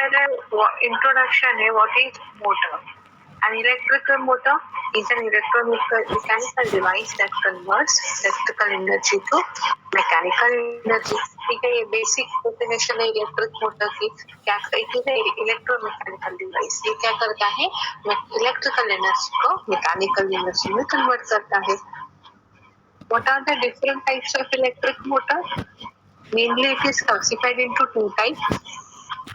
पहले इंट्रोडक्शन है what is motor. An electrical motor is an electromechanical device that converts electrical energy to mechanical energy. ठीक है, ये basic definition है electric motor की. क्या इट इज इलेक्ट्रोमैकेनिकल डिवाइस. ये क्या करता है, इलेक्ट्रिकल एनर्जी को मैकेनिकल एनर्जी में कन्वर्ट करता है. What are the different types of electric motor? Mainly it is classified into two types: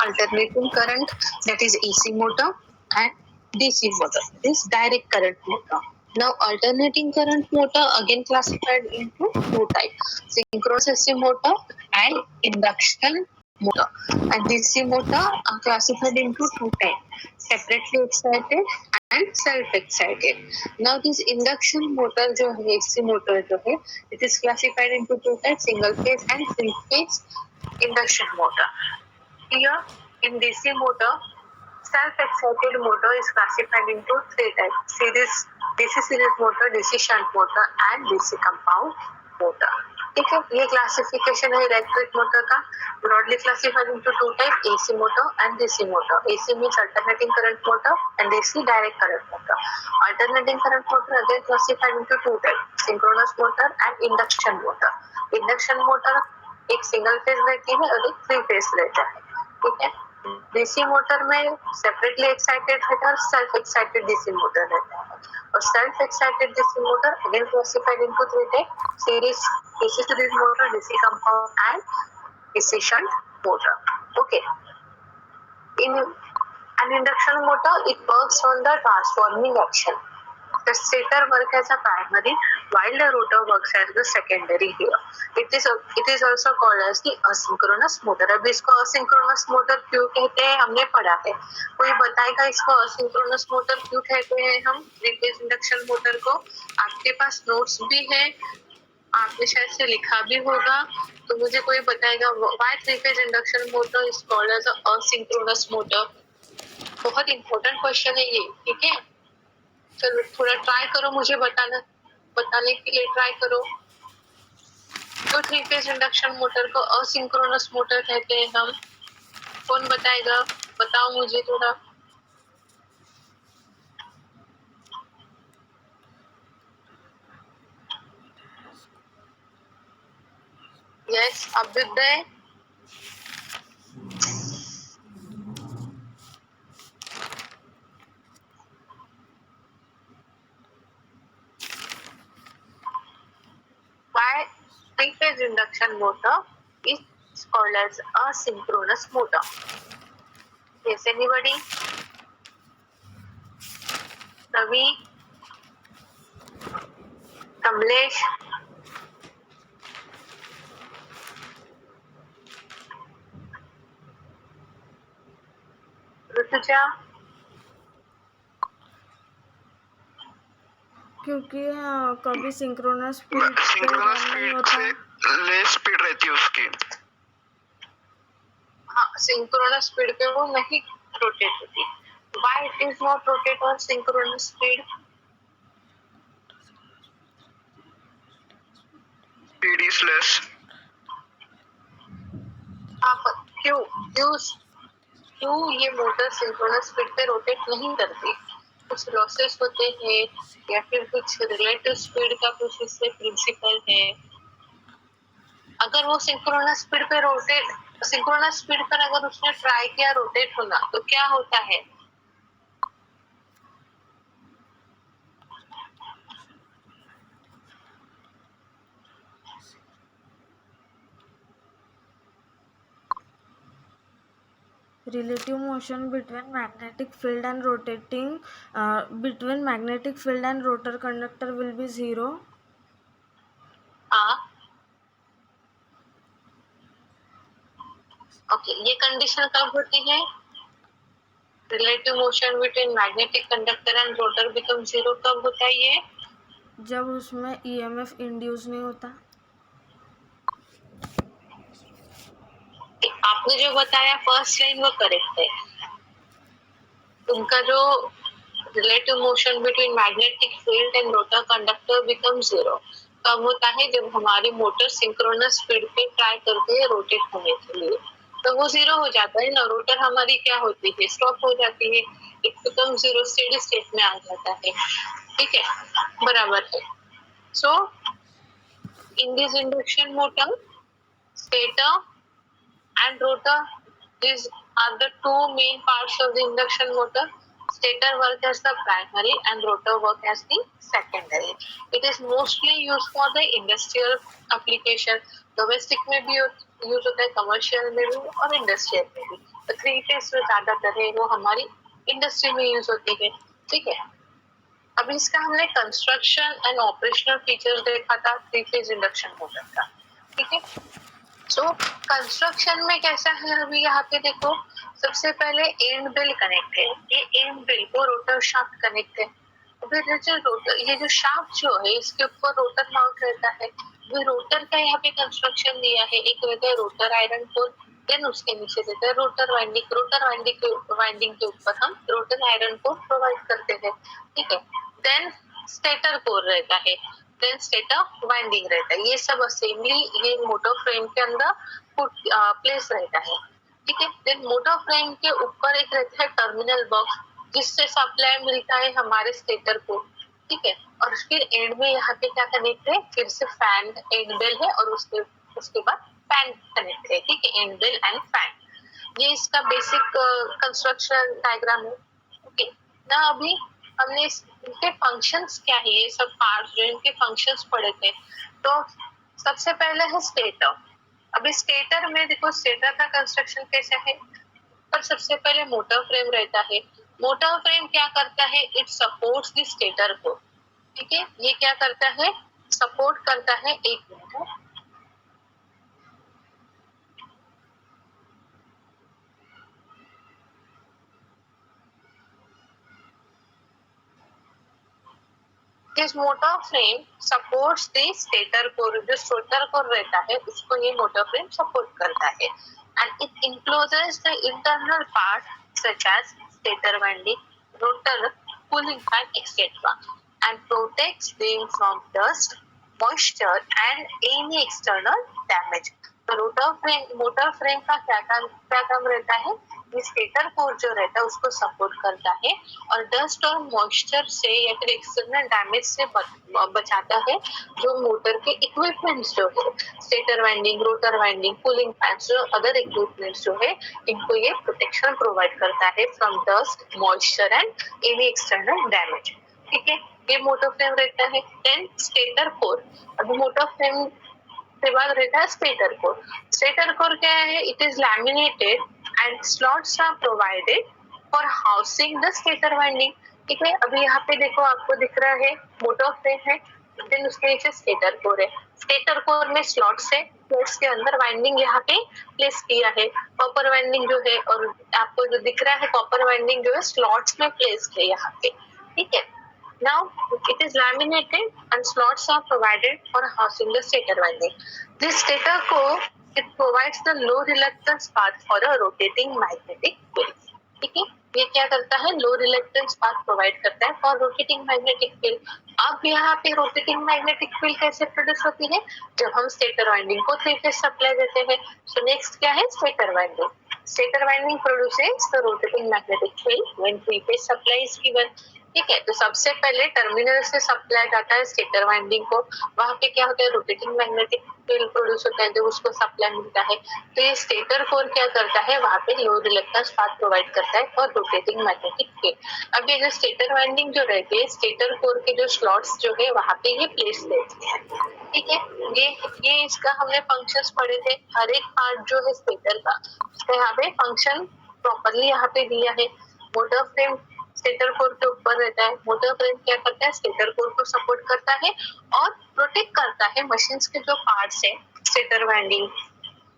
alternating current, that is AC motor, and DC motor, this direct current motor. Now alternating current motor again classified into two types: synchronous AC motor and induction motor. And DC motor are classified into two types: separately excited and self excited. Now this induction motor जो है, AC motor जो है, it is classified into two types: single phase and three phase induction motor. Here in DC motor, self-excited motor is classified into three types: DC series motor, DC shunt motor and DC compound motor. ठीक है, ये classification है electric motor का. Broadly classified into two type: AC motor and DC motor. AC means alternating current motor and DC direct current motor. Alternating current motor again classified into two types: synchronous motor and induction motor. Induction motor एक single phase रहती है और एक three phase रहता है. ठीक है, DC motor में सेपरेटली एक्साइटेड रहता है और सेल्फ एक्साइटेड डीसी मोटर रहता है. और self excited DC motor again classified into three type: series DC series motor, DC compound and DC shunt motor. Okay, in an induction motor it works on the transforming action. The stator works as a primary while the rotor works as the secondary here. It is also called as the asynchronous motor. अब इसको asynchronous motor क्यों कहते हैं हमने पढ़ा है. कोई बताएगा इसको asynchronous motor क्यों कहते हैं हम थ्री फेज इंडक्शन मोटर को? आपके पास नोट्स भी है, आपने शायद से लिखा भी होगा, तो मुझे कोई बताएगा why three phase induction motor is called as a asynchronous motor. बहुत इंपॉर्टेंट क्वेश्चन है ये. ठीक है, चलो थोड़ा ट्राई करो, मुझे बताने के लिए ट्राई करो. तो थ्री फेज इंडक्शन मोटर को असिंक्रोनस मोटर कहते हैं हम. कौन बताएगा, बताओ मुझे थोड़ा. Yes, Abhyuday. Why three phase induction motor is called as asynchronous motor? Yes, anybody? Ravi, Kamlesh, Rutuja. क्योंकि कभी सिंक्रोनस स्पीड से लेस स्पीड रहती है उसकी. हाँ, सिंक्रोनस स्पीड पे वो नहीं रोटेट होती. Why it is not rotate on synchronous speed? Speed is less. आप क्यों ये मोटर सिंक्रोनस स्पीड पे रोटेट नहीं करती? कुछ लॉसेस होते हैं या फिर कुछ रिलेटिव स्पीड का कुछ इससे प्रिंसिपल है. अगर वो सिंक्रोनस स्पीड पर अगर उसने ट्राई किया रोटेट होना, तो क्या होता है? relative motion between magnetic field and rotating between magnetic field and rotor conductor will be zero. Okay, ये कंडीशन कब होती है? Relative motion between magnetic conductor and rotor become zero कब होता है ये? जब उसमें EMF इंड्यूस नहीं होता. आपने जो बताया फर्स्ट लाइन वो करेक्ट है. उनका जो relative motion between magnetic field and rotor conductor become zero कब होता है? जब हमारी मोटर सिंक्रोनस स्पीड पे ट्राई करती है रोटेट होने के लिए. तो वो जीरो हो जाता है ना, रोटर हमारी क्या होती है, स्टॉप हो जाती है, एकदम जीरो स्टेडी स्टेट में आ जाता है, ठीक है, बराबर है। So in this induction motor stator and rotor, these are the two main parts of the induction motor. Stator work as the primary and rotor work as the secondary. It is mostly used for the industrial application. Domestic में भी use होता है, commercial में भी और industrial में भी। तो थ्री फेज में ज्यादातर है वो हमारी इंडस्ट्री में यूज होती है, ठीक है। अभी इसका हमने कंस्ट्रक्शन एंड ऑपरेशनल फीचर्स देखा था थ्री फेज इंडक्शन मोटर का, ठीक है। सो कंस्ट्रक्शन में कैसा है, अभी यहाँ पे देखो, सबसे पहले एंड बेल कनेक्ट है, ये एंड बेल को रोटर शाफ्ट कनेक्ट है। फिर ये जो शाफ्ट जो है इसके ऊपर रोटर माउंट रहता है। वो रोटर का यहाँ पे कंस्ट्रक्शन दिया है, एक रहता है रोटर आयरन कोर, देन उसके नीचे रहता है रोटर वाइंडिंग। रोटर वाइंडिंग के ऊपर हम रोटर आयरन कोर प्रोवाइड करते हैं, ठीक है। देन स्टेटर कोर रहता है, देन स्टेटर वाइंडिंग रहता है। ये सब असेंबली ये मोटर फ्रेम के अंदर प्लेस रहता है, ठीक है। देन मोटर फ्रेम के ऊपर एक रहता है टर्मिनल बॉक्स, जिससे सप्लाई मिलता है हमारे स्टेटर को, ठीक है। और फिर एंड में यहाँ पे क्या कनेक्ट है, फिर से फैन एंड बेल है और उसके बाद फैन कनेक्ट है, ठीक है, एंड बेल एंड फैन। ये इसका बेसिक कंस्ट्रक्शन डायग्राम है, ओके ना। अभी हमने इनके फंक्शंस क्या है, ये सब पार्ट्स जो इनके फंक्शंस पढ़े थे। तो सबसे पहले है स्टेटर। अभी स्टेटर में देखो, स्टेटर का कंस्ट्रक्शन कैसा है, पर सबसे पहले मोटर फ्रेम रहता है। मोटर फ्रेम क्या करता है, इट सपोर्ट्स द स्टेटर को, ठीक है। ये क्या करता है, सपोर्ट करता है, एक minute, this motor frame supports the stator core. जो स्टेटर कोर रहता है उसको ये मोटर फ्रेम सपोर्ट करता है। And it encloses the internal part such as stator winding, rotor, cooling fan etcetera, and protects them from dust, moisture and any external damage. तो motor frame का क्या काम रहता है, ये स्टेटर कोर जो रहता है उसको सपोर्ट करता है और डस्ट और मॉइस्चर से या फिर एक्सटर्नल डैमेज से बचाता है। जो मोटर के इक्विपमेंट्स जो है, stator winding, rotor winding, cooling fans, जो अदर इक्विपमेंट्स जो है, इनको ये प्रोटेक्शन प्रोवाइड करता है from dust, moisture and any external damage, ठीक है। ये मोटर फ्रेम रहता है। Then stator core. अभी मोटर फ्रेम के बाद रहता है स्टेटर कोर। स्टेटर कोर क्या है, it is laminated and slots are provided for housing the stator winding, ठीक है। अभी यहाँ पे देखो, आपको दिख रहा है मोटर फ्रेम है, देन उसके नीचे स्टेटर कोर है। स्टेटर कोर में स्लॉट्स है, स्लॉट्स के अंदर वाइंडिंग यहाँ पे प्लेस किया है। कॉपर वाइंडिंग जो है, और आपको जो दिख रहा है कॉपर वाइंडिंग जो है स्लॉट्स में प्लेस है यहाँ पे, ठीक है। Now it is laminated and slots are provided for housing the stator winding. This stator core, it provides the low reluctance path for a rotating magnetic field. ठीक है, ये क्या करता है, लो रिलक्टेंस पाथ प्रोवाइड करता है for rotating magnetic field. अब यहाँ पे रोटेटिंग मैग्नेटिक फील्ड कैसे प्रोड्यूस होती है, जब हम स्टेटर वाइंडिंग को थ्री फेज सप्लाई देते हैं। सो नेक्स्ट क्या है, stator winding. Stator winding produces the rotating magnetic field when three phase supply is given, ठीक है। तो सबसे पहले टर्मिनल से सप्लाई जाता है स्टेटर वाइंडिंग को, वहां पे क्या होता है, रोटेटिंग मैग्नेटिक फील्ड प्रोड्यूस होता है, जो उसको सप्लाई मिलता है। तो ये स्टेटर कोर क्या करता है, वहां पे लो रिलक्टेंस पाथ प्रोवाइड करता है फॉर रोटेटिंग मैग्नेटिक फील्ड। अब ये जो स्टेटर वाइंडिंग जो रहती है, स्टेटर कोर के जो स्लॉट्स जो है वहां पे ये प्लेस रहती है, ठीक है। ये इसका हमने फंक्शंस पढ़े थे। हर एक पार्ट जो है स्टेटर का, उसका यहाँ पे फंक्शन प्रॉपरली यहाँ पे दिया है। मोटर फ्रेम स्टेटर कोर के ऊपर रहता है। मोटर फ्रेम क्या करता है, स्टेटर कोर को सपोर्ट करता है और प्रोटेक्ट करता है मशीन्स के जो पार्ट्स है, stator winding,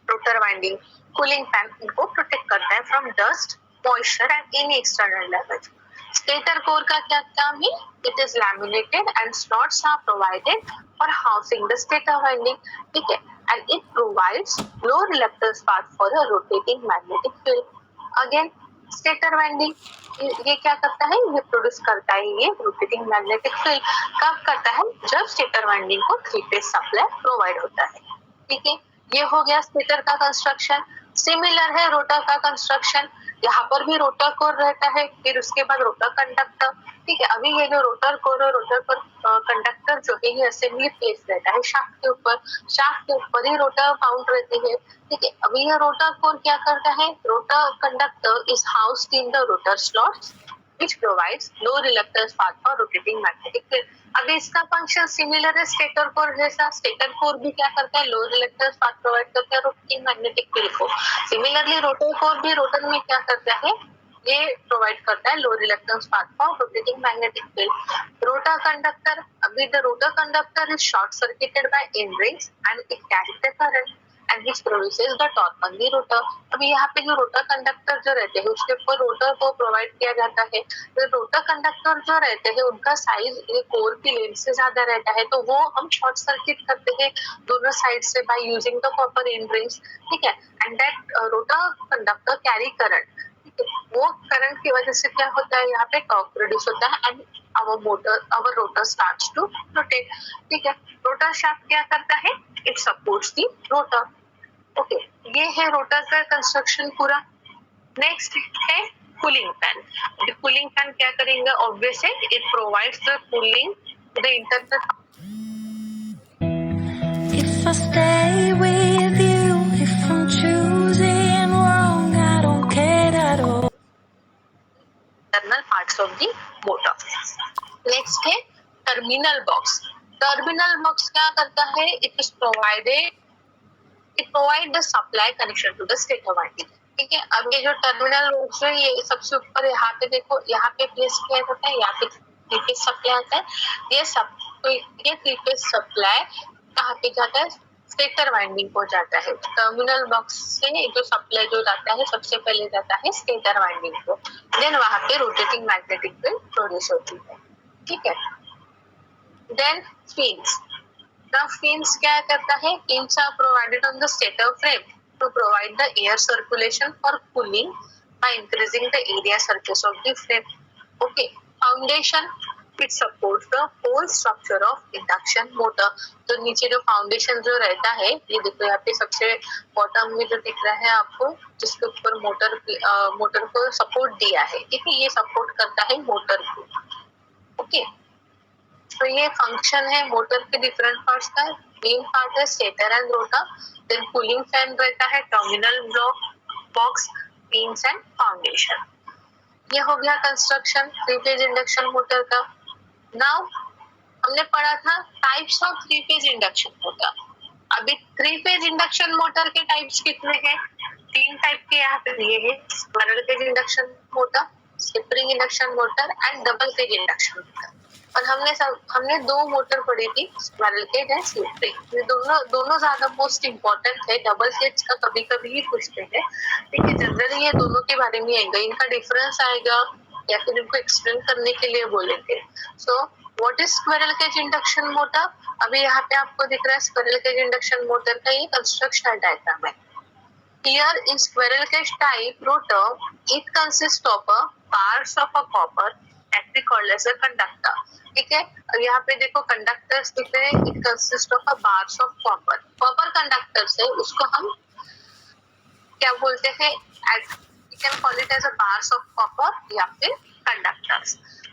rotor winding, cooling fan, इनको प्रोटेक्ट करता है from dust, moisture and any external damage. Stator core का क्या काम है, it is laminated and slots are provided for housing the stator winding, ठीक है। And it provides low reluctance path for a rotating magnetic field. Again stator winding ये क्या करता है, ये प्रोड्यूस करता है ये रोटेटिंग मैग्नेटिक फील्ड। कब करता है, जब स्टेटर वाइंडिंग को थ्री फेज सप्लाई प्रोवाइड होता है, ठीक है। ये हो गया स्टेटर का कंस्ट्रक्शन। सिमिलर है रोटर का कंस्ट्रक्शन, यहाँ पर भी रोटर कोर रहता है, फिर उसके बाद रोटर कंडक्टर। ठीक है, अभी ये जो रोटर कोर और रोटर पर कंडक्टर जो है ये असेंबली प्लेस रहता है शाफ्ट के ऊपर ही रोटर माउंट रहती है। ठीक है, अभी ये रोटर कोर क्या करता है, rotor conductor is housed in the rotor slots which provides low reluctance path for rotating magnetic field। अभी इसका फंक्शन सिमिलर है स्टेटर कोर जैसा। स्टेटर कोर भी क्या करता है, लो रिलक्टेंस पाथ प्रोवाइड करता है रोटेटिंग मैग्नेटिक फील्ड को। सिमिलरली रोटर कोर भी रोटर में क्या करता है, ये प्रोवाइड करता है low reluctance path for rotating magnetic field. Rotor conductor, अभी the rotor conductor is short circuited by end rings and it carries the current and which produces the torque on the rotor। अभी यहाँ पे जो rotor conductor जो रहते हैं उसके ऊपर रोटर को प्रोवाइड किया जाता है। तो रोटर कंडक्टर जो रहते हैं उनका साइज कोर की लेंथ से ज्यादा रहता है, तो वो हम शॉर्ट सर्किट करते हैं दोनों साइड से bye using the copper and rings. ठीक है, and that rotor conductor carry current. वो करंट की वजह से क्या होता है, यहाँ पे टॉर्क प्रोड्यूस होता है and our rotor starts to rotate. ठीक है, रोटर शाफ्ट क्या करता है, it supports the rotor. Okay, ये है रोटर का कंस्ट्रक्शन पूरा। नेक्स्ट है कूलिंग फैन। कूलिंग फैन क्या करेंगे, ऑब्वियस है, it provides the cooling the internal. If I stay with you, if I'm choosing wrong, I don't care at all. Internal parts of the motor। Next है terminal box. Terminal box क्या करता है, it provide the supply connection to the stator winding। ठीक है, अब ये जो terminal box है ये सबसे ऊपर यहाँ पे देखो, यहाँ पे प्लेस किया जाता है, यहाँ पे थ्री फेज सप्लाई आता है। ये थ्री फेज सप्लाई कहाँ पे जाता है, स्टेटर वाइंडिंग को जाता है। टर्मिनल बॉक्स से जो सप्लाई जो जाता है सबसे पहले जाता है स्टेटर वाइंडिंग को, देन वहाँ पे रोटेटिंग मैग्नेटिक फील्ड प्रोड्यूस होती है। ठीक है, देन फिन्स। The fins क्या करता है, fins are provided on the stator frame to provide the air circulation for cooling by increasing the area surface of the frame। Okay, foundation, it supports the whole structure of induction motor। तो नीचे जो foundation जो रहता है, ये देखो यहाँ पे सबसे बॉटम में जो दिख रहा है आपको, जिसके ऊपर मोटर को सपोर्ट दिया है। ठीक है, ये सपोर्ट करता है मोटर को। ओके, तो ये फंक्शन है मोटर के डिफरेंट पार्ट्स का। मेन पार्ट है stator and rotor, then cooling fan रहता है, terminal box, pins and foundation. ये हो गया construction three phase induction motor का। नाउ हमने पढ़ा था types of three phase induction motor. अभी थ्री फेज इंडक्शन मोटर के टाइप्स कितने हैं, तीन टाइप के यहाँ पे दिए हैं, squirrel cage induction motor, slip ring induction motor and double cage induction motor. और हमने दो मोटर पढ़ी थी, squirrel cage and slip ring. ये दोनों ज्यादा मोस्ट इम्पोर्टेंट है। डबल केज का कभी कभी ही पूछते हैं, लेकिन जनरली ये दोनों के बारे में आएगा, इनका डिफरेंस आएगा या फिर इनको एक्सप्लेन करने के लिए बोलेंगे। So what is squirrel cage induction motor. अभी यहाँ पे आपको दिख रहा है स्क्वायरल केज इंडक्शन मोटर का ये कंस्ट्रक्शन डायग्राम है। Here in squirrel cage type rotor, it consists of a bars of a copper that we call as a conductor। ठीक है, अब यहाँ पे देखो कंडक्टर्स दिख रहे हैं, it consist of a bars of copper. Copper conductors है, उसको हम क्या बोलते हैं, you can call it as a bars of copper या फिर कंडक्टर्स।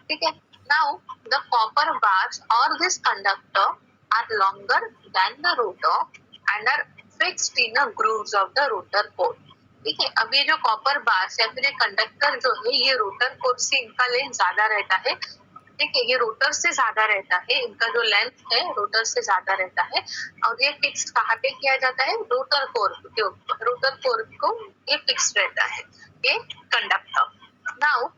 ठीक है, now the copper bars or this conductor are longer than the rotor and are fixed in the grooves of the rotor core। ठीक है, अब ये जो copper bars या फिर ये कंडक्टर जो है ये रोटर कोर से इनका लेंथ ज्यादा रहता है। ठीक है, ये रोटर से ज्यादा रहता है, इनका जो लेंथ है रोटर से ज्यादा रहता है। और ये फिक्स कहाँ पे किया जाता है, रोटर कोर के ऊपर। रोटर कोर को ये फिक्स रहता है ये conductor. Now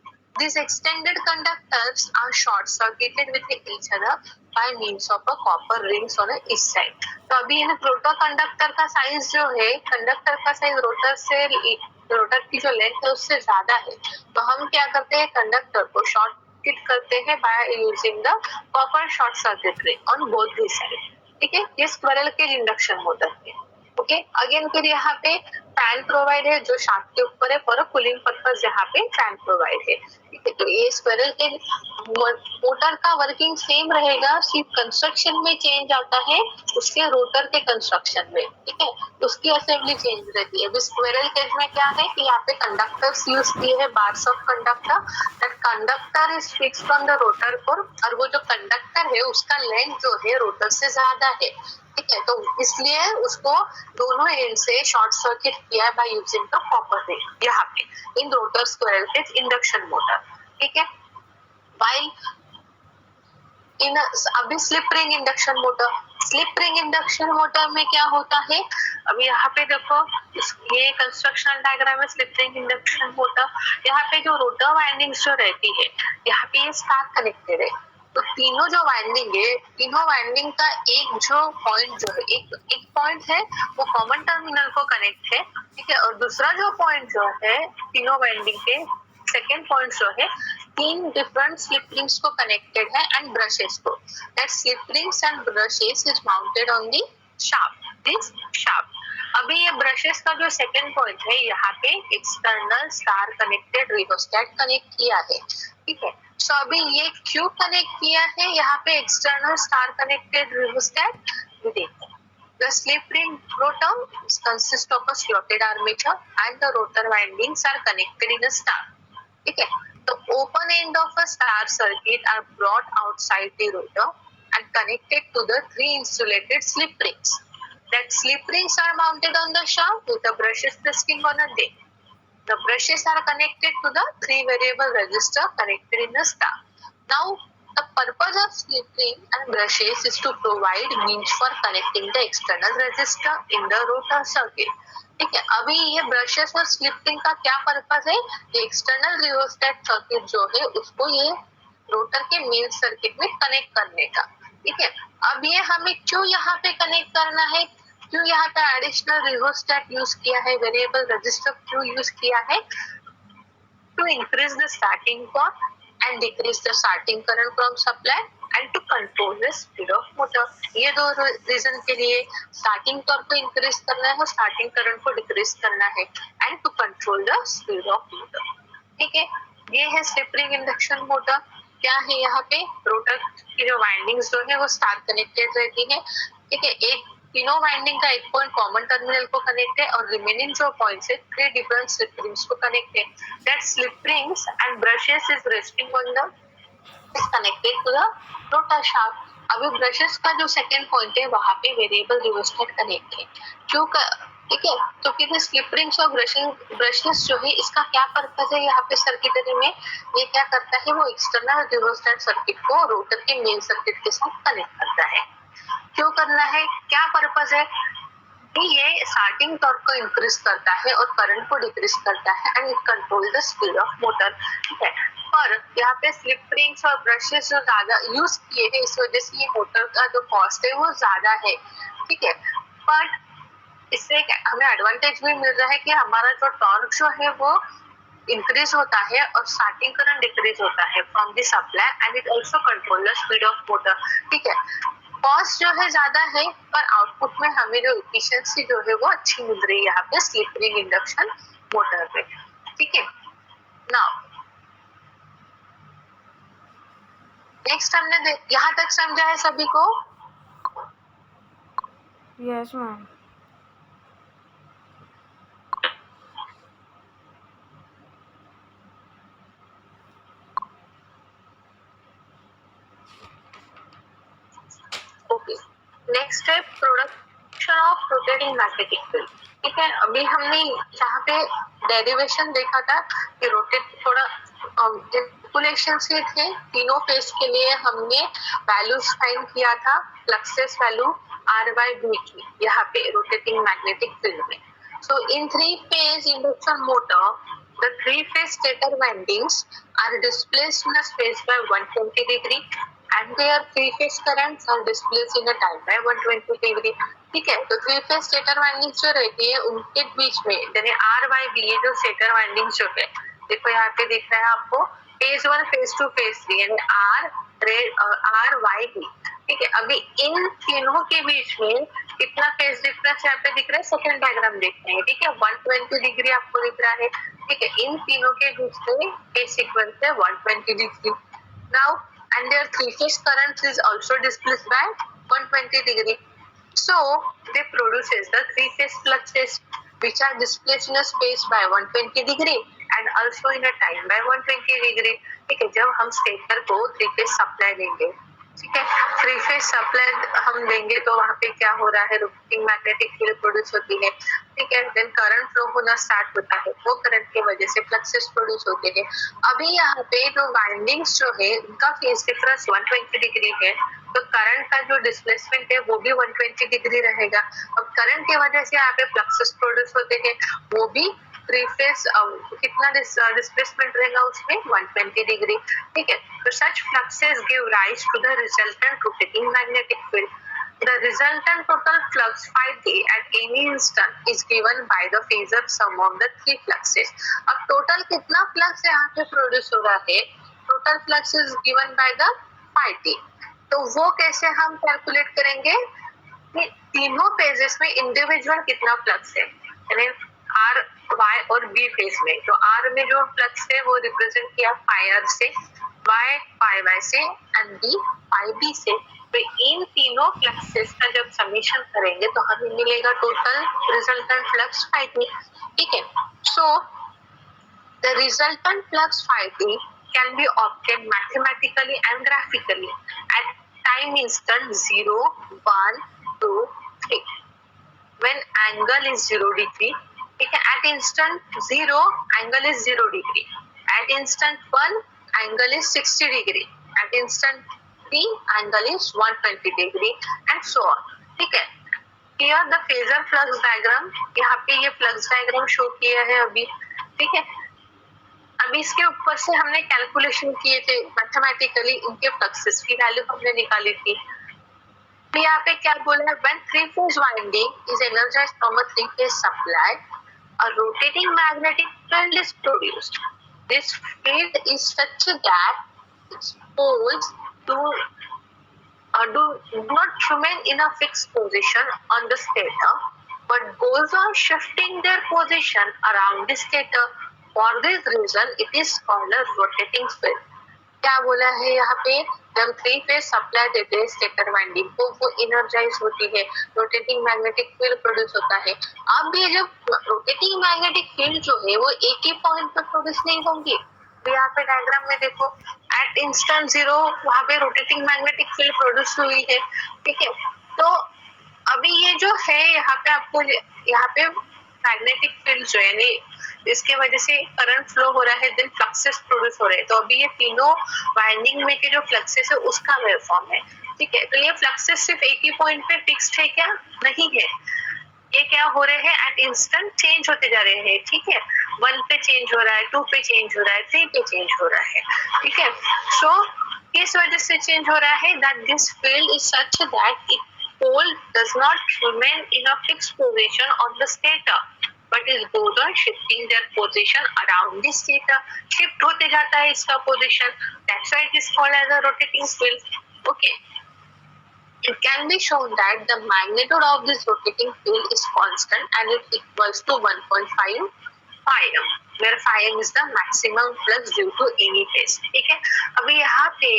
these extended conductors are short circuited with each other by means of a copper rings on each side। तो अभी इन रोटर कंडक्टर का साइज जो है, कंडक्टर का साइज रोटर की जो लेंथ है उससे ज्यादा है, तो हम क्या करते हैं, कंडक्टर को शॉर्ट सर्किट करते हैं bye using the copper short circuit ring on both the side. ठीक है, ये स्क्वायरल केज इंडक्शन मोटर है। ओके अगेन फिर यहाँ पे फैन प्रोवाइड है जो शाफ्ट के ऊपर है फॉर कूलिंग पर्पस, यहाँ पे फैन प्रोवाइड है। ठीक है, तो ये स्क्विरल के मोटर का वर्किंग सेम रहेगा, सिर्फ कंस्ट्रक्शन में चेंज आता है उसके रोटर के कंस्ट्रक्शन में। ठीक है, उसकी असेंबली चेंज रहती है। अभी स्क्विरल केज में क्या है कि यहाँ पे कंडक्टर्स यूज किए हैं, bars of conductor, that conductor is fixed on the rotor core, और वो जो कंडक्टर है उसका लेंथ जो है रोटर से ज्यादा है। ठीक है, तो इसलिए उसको दोनों एंड से शॉर्ट सर्किट किया by using the copper ring यहाँ पे in rotor squirrel cage induction motor. ठीक है, while इन अभी slip ring induction motor, slip ring induction motor में क्या होता है, अभी यहाँ पे देखो ये कंस्ट्रक्शनल डायग्राम है स्लिप रिंग इंडक्शन मोटर। यहाँ पे जो रोटर वाइंडिंग्स जो रहती है यहाँ पे ये स्टार कनेक्टेड है, तो तीनों जो वाइंडिंग है, तीनों वाइंडिंग का एक जो पॉइंट जो है, एक पॉइंट है वो कॉमन टर्मिनल को कनेक्ट है। ठीक है, और दूसरा जो पॉइंट जो है तीनों वाइंडिंग के सेकेंड पॉइंट जो है तीन डिफरेंट स्लिप रिंग्स को कनेक्टेड है एंड ब्रशेस को, that slip rings and brushes is mounted on the shaft, this shaft. अभी ये ब्रशेस का जो सेकेंड पॉइंट है यहाँ पे external star connected rheostat connect किया है। ठीक है, सो अभी ये क्यों कनेक्ट किया है, यहाँ पे external star connected rheostat with the slip ring rotor consists of a slotted armature and the rotor windings are connected in a star. ठीक है, the open end of a star circuit are brought outside the rotor and connected to the three insulated slip rings. That slip rings are mounted on the shaft with the brushes resting on a deck. The brushes are connected to the three variable resistor connected in the star. Now the purpose of slip ring and brushes is to provide means for connecting the external resistor in the rotor circuit. ठीक है, अभी ये brushes और slip ring का क्या purpose है, ये external rheostat circuit जो है उसको ये रोटर के मेन सर्किट में कनेक्ट करने का। ठीक है, अब ये हमें क्यों यहाँ पे कनेक्ट करना है, क्यों यहाँ पे एडिशनल रियोस्टेट यूज किया है, वेरिएबल रजिस्टर क्यों यूज किया है, to increase the starting current and decrease the starting current from supply and to control the speed of motor। ये दो रीजन के लिए, स्टार्टिंग टॉर्क को इंक्रीज करना है और स्टार्टिंग करंट को डिक्रीज करना है and to control the speed of motor. ठीक है, ये है स्लिप रिंग इंडक्शन मोटर। क्या है यहाँ पे, रोटर की जो वाइंडिंग्स जो है वो स्टार कनेक्टेड रहती है। ठीक है, एक तीनों वाइंडिंग का एक पॉइंट कॉमन टर्मिनल को कनेक्ट है और रिमेनिंग जो पॉइंट्स है थ्री डिफरेंट स्लिप रिंग्स को कनेक्ट है। That slip rings and brushes is resting on the is connected to the rotor shaft. अभी ब्रशेस का जो सेकंड पॉइंट है वहां पे वेरिएबल रियोस्टेट कनेक्ट है, क्यों ठीक है, तो फिर स्लिप रिंग्स और ब्रशेस जो है इसका क्या पर्पस है यहाँ पे सर्किटरी में, ये क्या करता है, वो एक्सटर्नल रियोस्टेट सर्किट को रोटर के मेन सर्किट के साथ कनेक्ट करता है। क्यों करना है, क्या पर्पस है, कि ये स्टार्टिंग टॉर्क को इंक्रीज करता है और करंट को डिक्रीज करता है and it control the speed of motor. ठीक है, पर यहाँ पे स्लिप रिंग्स और ब्रशेस जो ज्यादा यूज किए हैं इस वजह से ये मोटर का जो कॉस्ट है वो ज्यादा है। ठीक है, बट इससे हमें एडवांटेज भी मिल रहा है कि हमारा जो टॉर्क जो है वो इंक्रीज होता है और स्टार्टिंग करंट डिक्रीज होता है from the supply and it also control the speed of motor. ठीक है, कॉस्ट जो है ज्यादा है पर आउटपुट में हमें जो एफिशिएंसी जो है वो अच्छी मिल रही है यहाँ pay slip ring induction motor में। ठीक है, नाउ नेक्स्ट हमने यहाँ तक समझा है सभी को? Yes ma'am. ओके, नेक्स्ट है production of rotating magnetic field. ठीक है, अभी हमने यहाँ पे डेरिवेशन देखा था कि रोटेट थोड़ा कैलकुलेशन से थे, तीनों फेज के लिए हमने वैल्यूज फाइंड किया था, फ्लक्सेस वैल्यू R/B की यहाँ पे रोटेटिंग मैग्नेटिक फील्ड में। So in three phase induction motor the three phase stator windings are displaced in a space by 120 degree and their three phase currents are displaced in a time by 120 degree। ठीक है, तो three phase stator windings जो रहती है उनके बीच में यानी R/B ये जो स्टेटर वाइंडिंग्स जो है, देखो यहाँ पे दिख रहा है आपको फेज 1 फेज 2 फेज 3 यानी R/Y/B। ठीक है, अभी इन तीनों के बीच में कितना फेज डिफरेंस यहाँ पे दिख रहा है, सेकंड डायग्राम देखते हैं। ठीक है, 120 डिग्री आपको दिख रहा है। ठीक है, इन तीनों के बीच में फेज सीक्वेंस है 120 degree. Now and there three phase current is also displaced by 120 degree. So they produces the three phase fluxes which are displaced in a space by 120 degree and also in a time by 120 degree. ठीक है, जब हम stator को three phase supply देंगे, ठीक है, three phase supply हम देंगे तो वहाँ पे क्या हो रहा है, रोटेटिंग मैग्नेटिक फील्ड प्रोड्यूस होती है। ठीक है, देन करंट फ्लो होना स्टार्ट होता है, वो करंट की वजह से फ्लक्सेस प्रोड्यूस होते हैं। अभी यहाँ पे जो वाइंडिंग्स जो है उनका फेज डिफरेंस 120 डिग्री है, तो करंट का जो डिस्प्लेसमेंट है वो भी 120 डिग्री रहेगा। अब करंट की वजह से यहाँ पे फ्लक्सेस प्रोड्यूस होते हैं, वो भी थ्री फेज कितना डिस्प्लेसमेंट रहेगा उसमें 120 डिग्री। ठीक है, तो such fluxes give rise to the resultant rotating magnetic field. The resultant total flux phi at any instant is given by the phasor sum of the three fluxes. अब total कितना flux यहाँ पे produce हो रहा है, total flux is given by the phi t. तो वो कैसे हम कैलकुलेट करेंगे कि तीनों फेजेस में इंडिविजुअल कितना फ्लक्स है, यानी आर वाई और बी फेज में। तो आर में जो फ्लक्स है वो रिप्रेजेंट किया फाई आर से, वाई फाई वाई से एंड बी फाई बी से। तो इन तीनों फ्लक्सेस का जब समेशन करेंगे तो हमें मिलेगा total resultant flux phi t. ठीक है, so the resultant flux phi t can be obtained mathematically and graphically at time instant 0, 1, 2, 3 when angle is 0 degree. ठीक है, at instant 0 angle is 0 degree, at instant 1 angle is 60 degree, at instant 3 angle is 120 degree and so on. ठीक है, here the phasor flux diagram, यहाँ पे ये flux diagram show किया है अभी। ठीक है, अभी इसके ऊपर से हमने कैलकुलेशन किए थे मैथमेटिकली, इनके फ्लक्सेस की वैल्यू हमने निकाली थी। तो यहाँ पे क्या बोला है, when three phase winding is energized from a three phase supply, a rotating magnetic field is produced. This field is such that its poles do not remain in a fixed position on the stator, but goes on shifting their position around the stator. For this reason, it is called a rotating field. क्या बोला है यहाँ पे, जब three phase supply देते हैं stator winding को, वो एनर्जाइज होती है, रोटेटिंग मैग्नेटिक फील्ड प्रोड्यूस होता है। अब ये जब रोटेटिंग मैग्नेटिक फील्ड जो है वो एक ही पॉइंट पर प्रोड्यूस नहीं होंगी। तो यहाँ पे डायग्राम में देखो, एट इंस्टेंट 0 वहाँ पे रोटेटिंग मैग्नेटिक फील्ड प्रोड्यूस हुई है। ठीक है, तो अभी ये जो है यहाँ पे आपको यहाँ पे मैग्नेटिक फील्ड जो है इसके वजह से करंट फ्लो हो रहा है, देन फ्लक्सेस प्रोड्यूस हो रहे हैं। तो अभी ये तीनों वाइंडिंग में के जो फ्लक्सेस है उसका वेवफॉर्म है। ठीक है, तो ये फ्लक्सेस सिर्फ एक ही पॉइंट पे फिक्स्ड है क्या, नहीं है, ये क्या हो रहे हैं, एट इंस्टेंट चेंज होते जा रहे हैं। ठीक है, 1 पे चेंज हो रहा है, 2 पे चेंज हो रहा है, 3 पे चेंज हो रहा है। ठीक है, सो किस वजह से चेंज हो रहा है, that this field is such that it pole does not remain in a fixed position on the stator, but it goes on shifting their position around the stator. Shift होते जाता है इसका position. That's why it is called as a rotating field. Okay. It can be shown that the magnitude of this rotating field is constant and it equals to 1.5 phi m, where phi m is the maximum flux due to any phase. ठीक है, अभी यहाँ पे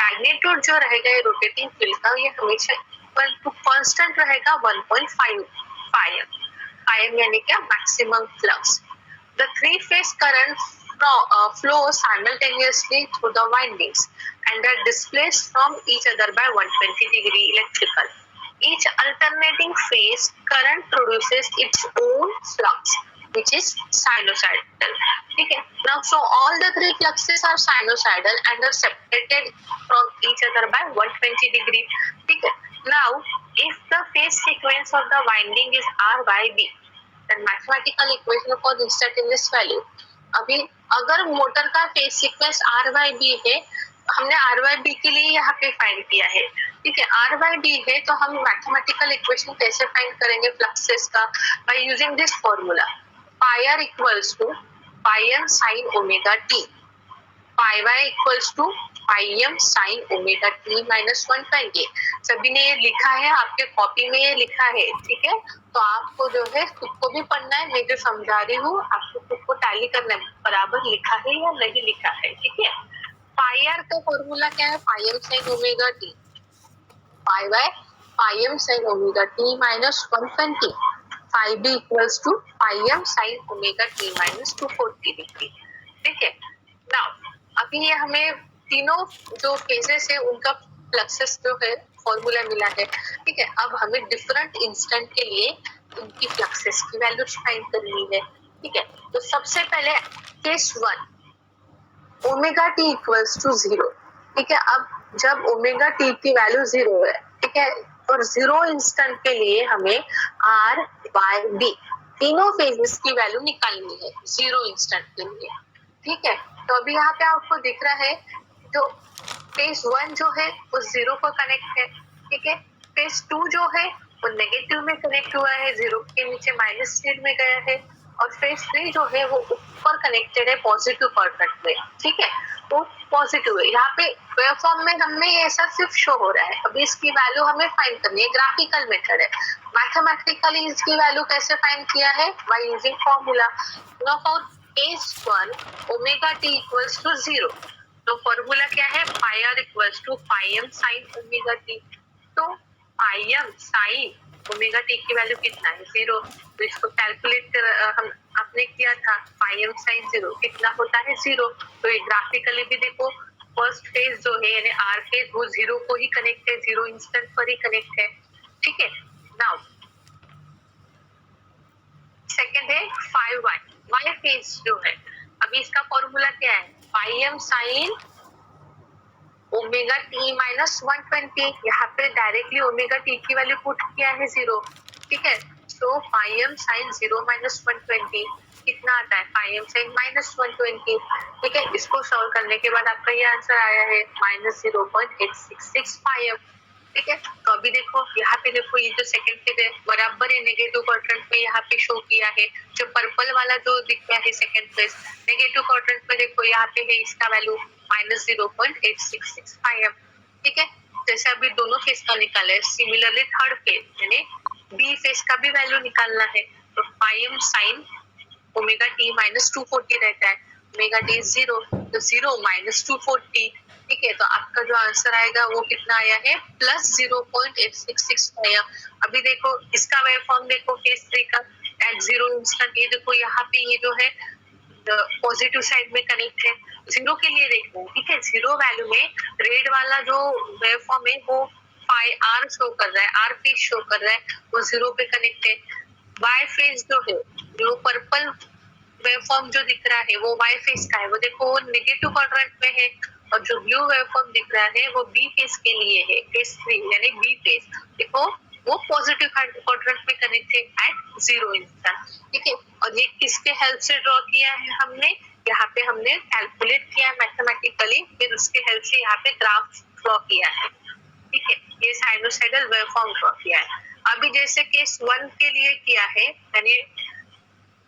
magnitude जो रहेगा ये rotating field का, ये हमेशा कांस्टेंट रहेगा 1.5 phi m. Phi m यानी क्या, maximum flux. The three phase current flow simultaneously through the windings and are displaced from each other by 120 degree electrical. Each alternating phase current produces its own flux, which is sinusoidal. ठीक है, now so all the three fluxes are sinusoidal and are separated from each other by 120 degree. ठीक है, now if the phase sequence of the winding is r by b, then mathematical equation for the instantaneous value. अभी अगर motor का phase sequence r by b है, हमने r by b के लिए यहाँ पे फाइंड किया है। ठीक है, r by b है तो हम मैथमेटिकल इक्वेशन कैसे फाइंड करेंगे फ्लक्सेस का, by using this formula, pi r equals to pi m sin omega t। Pi y equals to pi M sine omega T minus 120। सभी ने ये लिखा है, आपके कॉपी में ये लिखा है, ठीक है। तो आपको जो है खुद को भी पढ़ना है, मैं जो समझा रही हूँ आपको खुद को टैली करना है, बराबर लिखा है या नहीं लिखा है, ठीक है। पाई आर का फॉर्मूला क्या है, pi M sine omega T, pi by pi M sine omega T minus 120, pi B equals to pi M sine omega T minus 240 degree, ठीक है। नाउ अभी ये हमें तीनों जो फेजेस है उनका फ्लक्सेस जो है फॉर्मूला मिला है, ठीक है। अब हमें डिफरेंट इंस्टेंट के लिए उनकी फ्लक्सेस की वैल्यू फाइंड करनी है, ठीक है। तो सबसे पहले case 1, omega T equals to 0, ठीक है। अब जब ओमेगा टी की वैल्यू 0 है, ठीक है, और 0 इंस्टेंट के लिए हमें आर बाय बी तीनों फेजेस की वैल्यू निकालनी है 0 इंस्टेंट के लिए, ठीक है। तो अभी यहाँ पे आपको दिख रहा है जो फेज 1 जो है वो 0 को कनेक्ट है, ठीक है। फेज 2 जो है वो नेगेटिव में कनेक्ट हुआ है, 0 के नीचे माइनस स्टेट में गया है, और फेज 3 जो है वो ऊपर कनेक्टेड है पॉजिटिव क्वाड्रेंट में, ठीक है। वो पॉजिटिव है। यहाँ पे वेवफॉर्म में हमें ये ऐसा सिर्फ शो हो रहा है, अभी इसकी वैल्यू हमें फाइंड करनी है, ग्राफिकल मेथड है। मैथमेटिकली इसकी वैल्यू कैसे फाइंड किया है, by using formula. Now for case 1 omega T equals to 0, तो फॉर्मूला क्या है, pi R equals to pi M sine omega T. तो pi M sine omega T की वैल्यू कितना है, 0। तो इसको कैलकुलेट हम आपने किया था, पाई एम साइन 0 कितना होता है, 0। तो ये ग्राफिकली भी देखो, फर्स्ट फेज जो है यानी आर फेज वो 0 को ही कनेक्ट है, 0 इंस्टेंट पर ही कनेक्ट है, ठीक है। नाउ सेकंड है 5y, y फेज जो है, अभी इसका फॉर्मूला क्या है, pi M sine omega T minus 120। यहाँ पे डायरेक्टली ओमेगा टी की वैल्यू पुट किया है 0, ठीक है। तो पाई एम साइन 0 माइनस 120 कितना आता है, पाई एम साइन माइनस 120, ठीक है। इसको सॉल्व करने के बाद आपका ये आंसर आया है माइनस 0.866 पाई एम, ठीक है। तो अभी देखो यहाँ पे देखो, ये जो सेकंड फेज है बराबर है नेगेटिव क्वाड्रेंट में यहाँ पे शो किया है, जो पर्पल वाला जो दिख रहा है सेकंड फेज नेगेटिव क्वाड्रेंट में देखो यहाँ पे है इसका वैल्यू माइनस 0.866 एम, ठीक है। जैसे अभी दोनों फेज का निकाला है, सिमिलरली थर्ड फेज यानी बी फेज का भी वैल्यू निकालना है। तो pi M sine omega T minus 240 रहता है, ओमेगा टी 0, तो 0 माइनस 240, ठीक है। तो आपका जो आंसर आएगा वो कितना आया है, प्लस 0.866 आया। अभी देखो इसका वेव फॉर्म देखो फेज 3 का, एट 0 इंस्टेंट, ये देखो यहाँ पे ये जो है पॉजिटिव साइड में कनेक्ट है, 0 के लिए देखो, ठीक है। 0 वैल्यू में रेड वाला जो वेव फॉर्म है वो पाई आर शो कर रहा है, आर फेज शो कर रहा है, वो 0 पे कनेक्ट है। वाई फेज जो है, जो पर्पल वेवफॉर्म जो दिख रहा है वो वाई फेज का है, वो देखो वो नेगेटिव क्वाड्रेंट में है, और जो ब्लू वेवफॉर्म दिख रहा है वो बी फेज के लिए है, फेज 3 यानी बी फेज, देखो वो पॉजिटिव क्वाड्रेंट में कनेक्ट है एट 0 इंस्टेंट, ठीक है। और ये किसके हेल्प से ड्रॉ किया है हमने, यहाँ पे हमने कैलकुलेट किया मैथमेटिकली, फिर उसके हेल्प से यहाँ पे ग्राफ ड्रॉ किया है, ठीक है। ये साइनोसाइडल वेवफॉर्म ड्रॉ किया है। अभी जैसे केस 1 के लिए किया है, यानी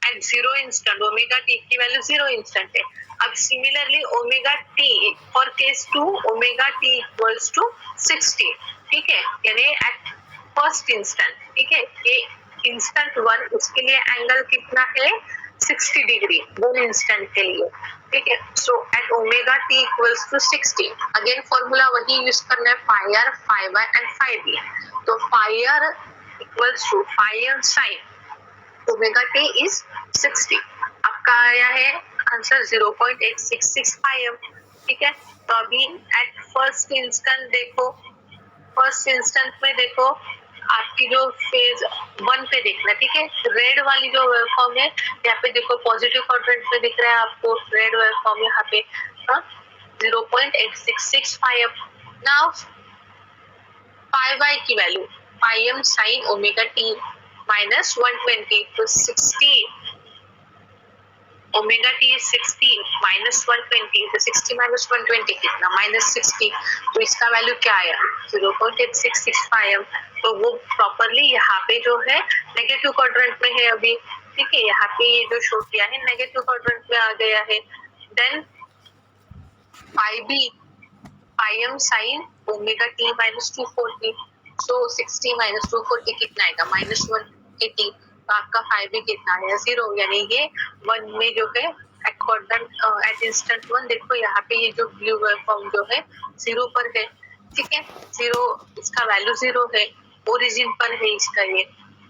एट 0 इंस्टेंट ओमेगा टी की वैल्यू 0 इंस्टेंट है। अब similarly omega t for case 2 omega T equals to 60, ठीक है, यानी एट फर्स्ट इंस्टेंट, ठीक है। ये इंस्टेंट 1 उसके लिए एंगल कितना है, 60 डिग्री 1 इंस्टेंट के लिए, ठीक है। So at omega T equals to 60, again formula वही यूज करना है, pi R, pi Y and pi B. तो pi R equals to pi M sine omega T is 60, आपका आया है आंसर 0.866 पाई एम, ठीक है। तो अभी एट फर्स्ट इंस्टेंट देखो, फर्स्ट इंस्टेंट में देखो आपकी जो फेज 1 पे देखना, ठीक है। रेड वाली जो वेवफॉर्म है यहाँ पे देखो पॉजिटिव क्वाड्रेंट में दिख रहा है आपको रेड वेवफॉर्म, यहाँ पे 0.866 pi M. Now pi Y की value, pi M sine omega T minus 120, तो 60 ओमेगा टी इज 60 माइनस 120, तो 60 माइनस 120 कितना, माइनस 60, तो इसका वैल्यू क्या आया, 0.866 तो वो प्रॉपरली यहाँ पे जो है नेगेटिव क्वाड्रेंट में है अभी, ठीक है। यहाँ पे ये जो शो किया है नेगेटिव क्वाड्रेंट में आ गया है। Then IB phi m sin omega t minus 240, so 60 minus 240 कितना आएगा -180, तो आपका phi b कितना आया 0, यानी ये 1 में जो है एट इंस्टेंट 1 देखो यहाँ पे ये जो ब्लू वेवफॉर्म जो है 0 पर है, ठीक है, 0 इसका वैल्यू 0 है, ओरिजिन पर है इसका ये,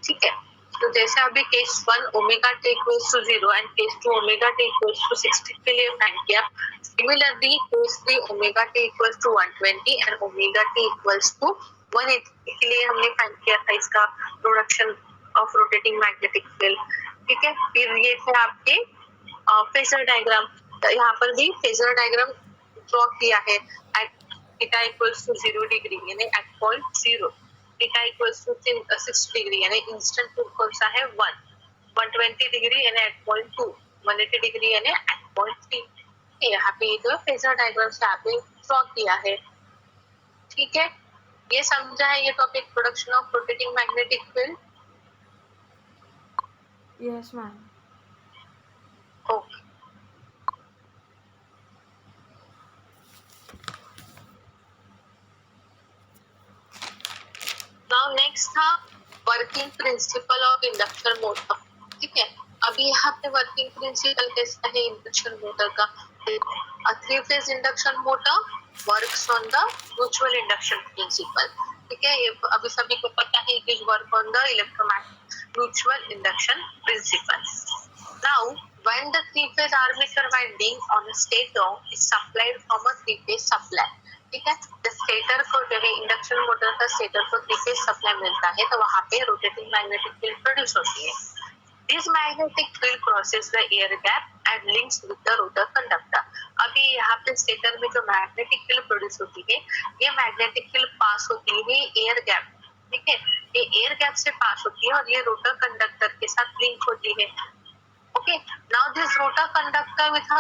ठीक है। तो जैसे अभी case 1 omega T equals to 0 and case 2 omega T equals to 60 के लिए फाइंड किया, similarly case 3 omega T equals to 120 and omega T equals to 180 के लिए हमने फाइंड किया था इसका production of rotating magnetic field, ठीक है। फिर ये थे आपके फेजर डायग्राम, यहाँ पर भी फेजर डायग्राम ड्रॉ किया है at theta equals to 0 degree यानी at point 0, theta equals to 6 degree यानी इंस्टेंट कौन सा है 1, 120 डिग्री यानी एट पॉइंट 2, 180 डिग्री यानी एट पॉइंट 3। यहाँ पे जो फेजर डायग्राम से आपने ड्रॉ किया है, ठीक है। ये समझा है ये topic production of rotating magnetic field. Yes ma'am. Okay, now next था working principle of induction motor, ठीक है। अभी यहाँ पे वर्किंग प्रिंसिपल कैसा है इंडक्शन मोटर का, a 3-phase induction motor works on the mutual induction principle, ठीक है। ये अभी सभी को पता है it is work on the electromagnetic mutual induction principle. Now when the 3-phase armature winding on a stator is supplied from a 3-phase supply, ठीक है। जब स्टेटर को जो है इंडक्शन मोटर का स्टेटर को 3-phase सप्लाई मिलता है तो वहाँ पे रोटेटिंग मैग्नेटिक फील्ड प्रोड्यूस होती है। This magnetic field crosses the air gap and links with the rotor conductor. अभी यहाँ पे स्टेटर में जो मैग्नेटिक फील्ड प्रोड्यूस होती है, ये मैग्नेटिक फील्ड पास होती है एयर गैप, ठीक है, ये एयर गैप से पास होती है और ये रोटर कंडक्टर के साथ लिंक होती है। Okay, now this rotor conductor with a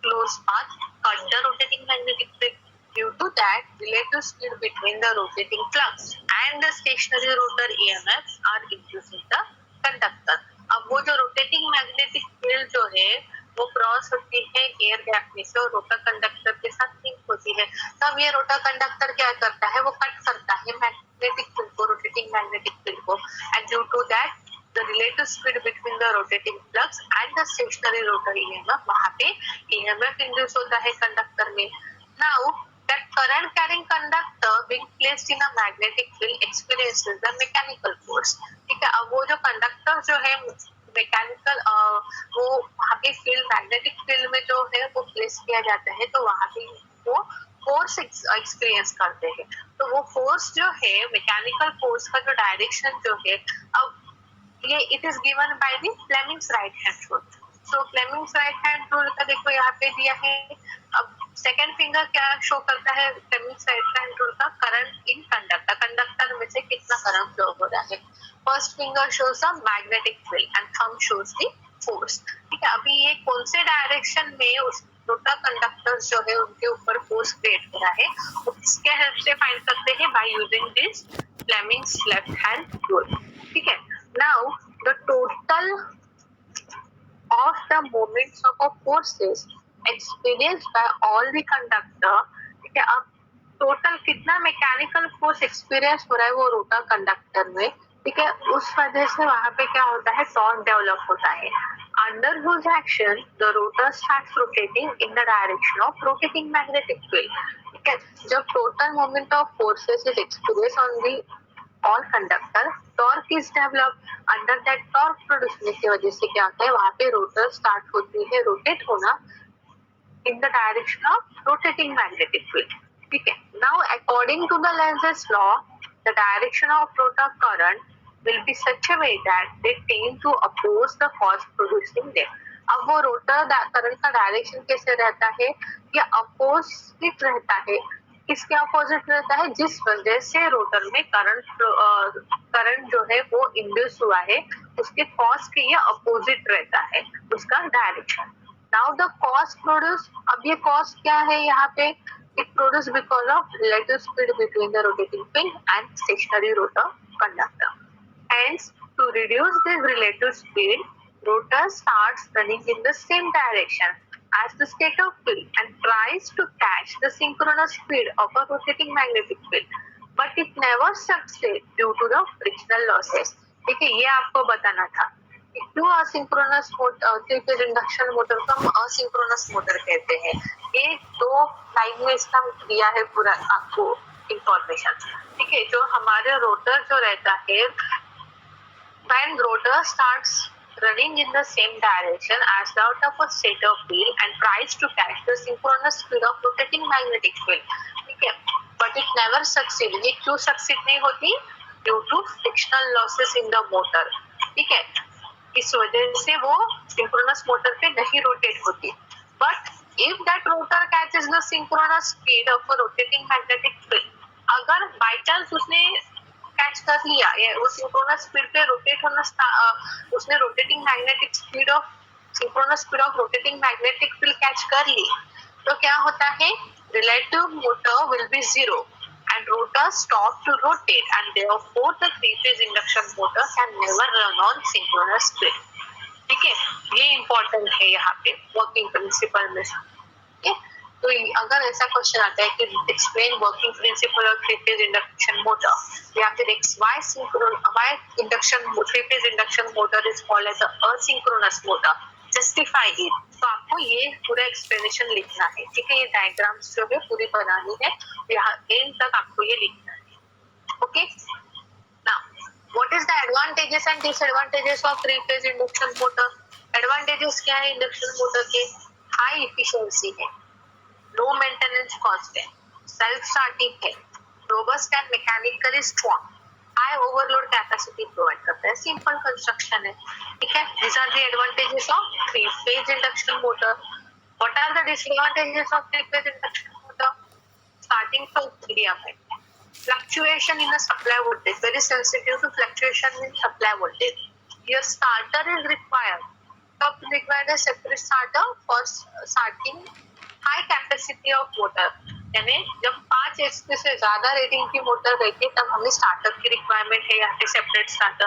closed path cut the rotating magnetic field. Due to that, relative speed between the rotating flux and the stationary rotor EMF are induced in the conductor. अब वो जो rotating magnetic field जो है वो cross होती है air gap में से और रोटर कंडक्टर के साथ लिंक होती है, तब ये रोटर कंडक्टर क्या करता है, वो कट करता है मैग्नेटिक फील्ड को, रोटेटिंग मैग्नेटिक फील्ड को, and due to that the relative speed between the rotating flux and the stationary rotor EMF, वहाँ पे EMF induce होता है कंडक्टर में। Now that current carrying conductor being placed in a magnetic field experiences the mechanical force, ठीक है। अब वो जो कंडक्टर जो है मैकेनिकल वो वहाँ पे फील्ड मैग्नेटिक फील्ड में जो है वो प्लेस किया जाता है, तो वहाँ पे वो फोर्स एक्सपीरियंस करते हैं। तो वो फोर्स जो है मैकेनिकल फोर्स का जो डायरेक्शन जो है, अब ये it is given by the Fleming's right hand rule. So Fleming's right hand rule का देखो यहाँ पे दिया है। अब सेकंड फिंगर क्या शो करता है फ्लेमिंग्स राइट हैंड रूल का, करंट इन कंडक्टर, कंडक्टर में से कितना करंट फ्लो हो रहा है। First finger shows the magnetic field and thumb shows the force, ठीक है। अभी ये कौन से डायरेक्शन में उस रोटर कंडक्टर्स जो है उनके ऊपर फोर्स क्रिएट हो रहा है, उसके हेल्प से फाइंड करते हैं bye using this Fleming's left hand rule, ठीक है। Now the total of the moments of a forces experienced by all the conductor, ठीक है। अब टोटल कितना मैकेनिकल फोर्स एक्सपीरियंस हो रहा है वो रोटर कंडक्टर में, ठीक है, उस वजह से वहाँ पे क्या होता है, टॉर्क डेवलप होता है। Under whose action the rotor starts rotating in the direction of rotating magnetic field, ठीक है। जब total moment of forces is experience on the और conductor, torque is develop, under that torque produce होने की वजह से क्या होता है, वहाँ पे रोटर स्टार्ट होती है रोटेट होना in the direction of rotating magnetic field, ठीक है। Now according to the Lenz's law the direction of rotor current will be such a way that they tend to oppose the force producing them. अब वो rotor current का direction कैसे रहता है, ये opposite रहता है। किसके अपोजिट रहता है, जिस वजह से रोटर में करंट जो है वो इंड्यूस हुआ है, उसके कॉस के ये अपोजिट रहता है उसका direction. Now the cause produce, अब ये कॉस क्या है यहाँ पे, it produce because of relative speed between the rotating field and stationary rotor conductor. Hence, to reduce this relative speed, rotor starts running in the same direction as the state of field and tries to catch the synchronous speed of a rotating magnetic field, but it never succeeds due to the frictional losses. ठीक है, ये आपको बताना था कि क्यों asynchronous three phase induction motor को हम असिंक्रोनस मोटर कहते हैं। ये दो लाइन में इसका दिया है पूरा आपको इंफॉर्मेशन। ठीक है, जो हमारे रोटर जो रहता है, when rotor starts running in the same direction as that of a stator field and tries to catch the synchronous speed of rotating magnetic field, ठीक है, but it never succeed। ये क्यों succeed नहीं होती? Due to frictional losses in the motor। ठीक है, इस वजह से वो synchronous motor पे नहीं rotate होती। But if that rotor catches the synchronous speed of a rotating magnetic field, अगर by chance उसने कैच कर लिया, वो सिंक्रोनस स्पीड पे रोटेट होना, उसने rotating magnetic speed of synchronous speed of rotating magnetic field catch कर ली, तो क्या होता है? Relative motor will be zero and rotor stop to rotate and therefore the three phase induction motor can never run on synchronous speed. ठीक है, ये important है यहाँ पे वर्किंग प्रिंसिपल में। ठीक है, तो अगर ऐसा क्वेश्चन आता है कि explain working principle of three phase induction motor या फिर why induction three phase induction motor is called as asynchronous motor, justify it, तो आपको ये पूरा एक्सप्लेनेशन लिखना है। ठीक है, ये डायग्राम्स जो है पूरी बनानी है, यहाँ एंड तक आपको ये लिखना है। Okay, now what is the advantages and disadvantages of three phase induction motor? Advantages क्या है इंडक्शन मोटर के? हाई इफिशिएंसी है, लो मेंटेनेंस कॉस्ट है, सेल्फ स्टार्टिंग है, robust and mechanically strong, high overload capacity provide करता है, simple construction है। ठीक है, these are the advantages of three phase induction motor. What are the disadvantages of three phase induction motor? Starting from medium है, fluctuation in the supply voltage, very sensitive to fluctuation in supply voltage. Your starter is required. Top required a separate starter for starting high capacity of motor, यानी जब 5 HP से ज्यादा rating की motor रहती है तब हमें स्टार्टर की रिक्वायरमेंट है, यहाँ पे separate starter.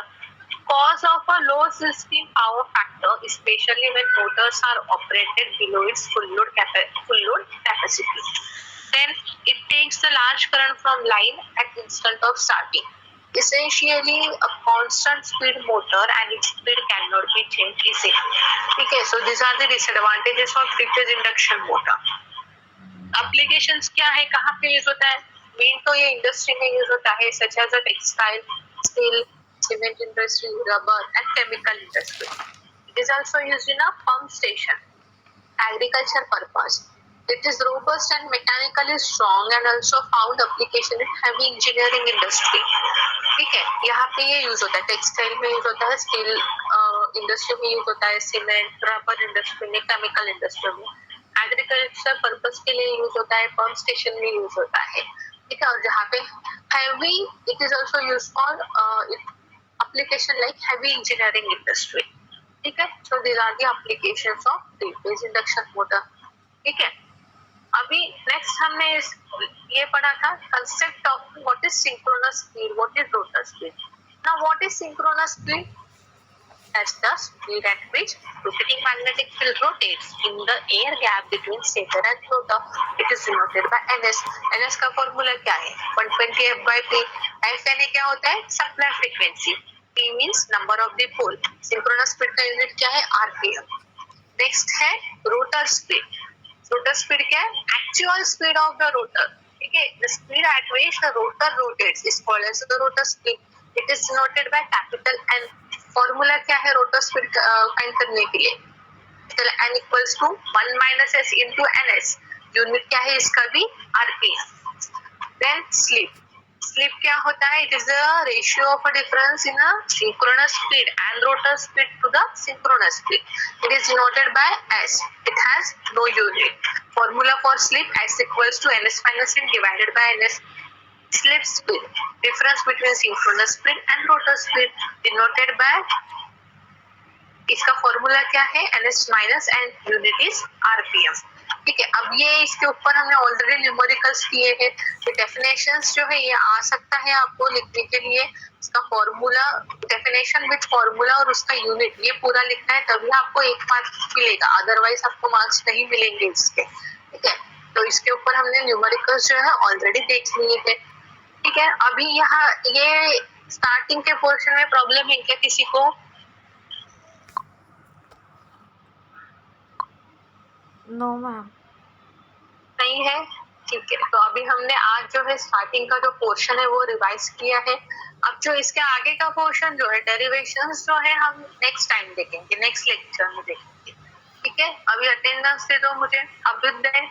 Cause of a low system power factor specially when motors are operated below its full load capacity, then it takes the large current from line at instant of starting, essentially a constant speed motor and its speed cannot be changed easily. ठीक है, so these are the disadvantages of three phase induction motor. Applications क्या है, कहाँ पे use होता है? Main तो ये इंडस्ट्री में यूज होता है, such as a textile, steel, cement industry, rubber and chemical industry. It is also used in a pump station, agriculture purpose. It is robust and mechanically strong and also found application in heavy engineering industry. ठीक है, यहाँ पे ये use होता है, textile में use होता है, स्टील इंडस्ट्री में यूज होता है, सीमेंट, रबर इंडस्ट्री में, केमिकल इंडस्ट्री में, एग्रीकल्चर पर्पस के लिए यूज होता है, पंप स्टेशन में यूज होता है। ठीक है, और जहाँ पे heavy, it is also use for application like heavy engineering industry. ठीक है, so these are the applications of three phase induction motor. ठीक है, अभी नेक्स्ट हमने ये पढ़ा था concept of what is synchronous speed, what is rotor speed. Now what is synchronous speed? That's the speed at which rotating magnetic field rotates in the air gap between stator and rotor. It is denoted by ns. ns का formula क्या है? 120 f/p. f यानी क्या होता है? Supply frequency. p means number of the pole. Synchronous speed का unit क्या है? rpm. नेक्स्ट है रोटर स्पीड। रोटर स्पीड क्या है? Actual speed of the rotor. ठीक है, the speed at which the rotor rotates is called as the rotor speed. It is denoted by capital N. Formula क्या है rotor speed find करने के लिए? N equals to 1 - s into ns. Unit क्या है इसका भी? rpm. Then slip. स्लिप क्या होता है? It is the ratio of a difference in a synchronous speed and rotor speed to the synchronous speed. It is denoted by s. It has no unit. Formula for slip s equals to ns minus n divided by ns. Slip speed, difference between synchronous speed and rotor speed, denoted by, इसका formula क्या है? ns minus n, unit is rpm. ठीक है, अब अब ये इसके ऊपर हमने ऑलरेडी न्यूमेरिकल्स किए हैं, तो डेफिनेशंस जो है ये आ सकता है आपको लिखने के लिए, इसका फॉर्मूला, डेफिनेशन विद फॉर्मूला और उसका यूनिट, ये पूरा लिखना है, तभी आपको 1 मार्क्स मिलेगा, अदरवाइज आपको मार्क्स नहीं मिलेंगे इसके। ठीक है, तो इसके ऊपर हमने न्यूमेरिकल्स जो है ऑलरेडी देख लिए हैं। ठीक है, अभी यहाँ ये स्टार्टिंग के पोर्शन में प्रॉब्लम है क्या किसी को? No ma'am. नहीं है? ठीक है, तो अभी हमने आज जो है स्टार्टिंग का जो पोर्शन है वो रिवाइज किया है। अब जो इसके आगे का पोर्शन जो है डेरिवेशंस जो है हम नेक्स्ट टाइम देखेंगे, नेक्स्ट लेक्चर में देखेंगे। ठीक है, अभी अटेंडेंस दे दो मुझे, अभ्युदय।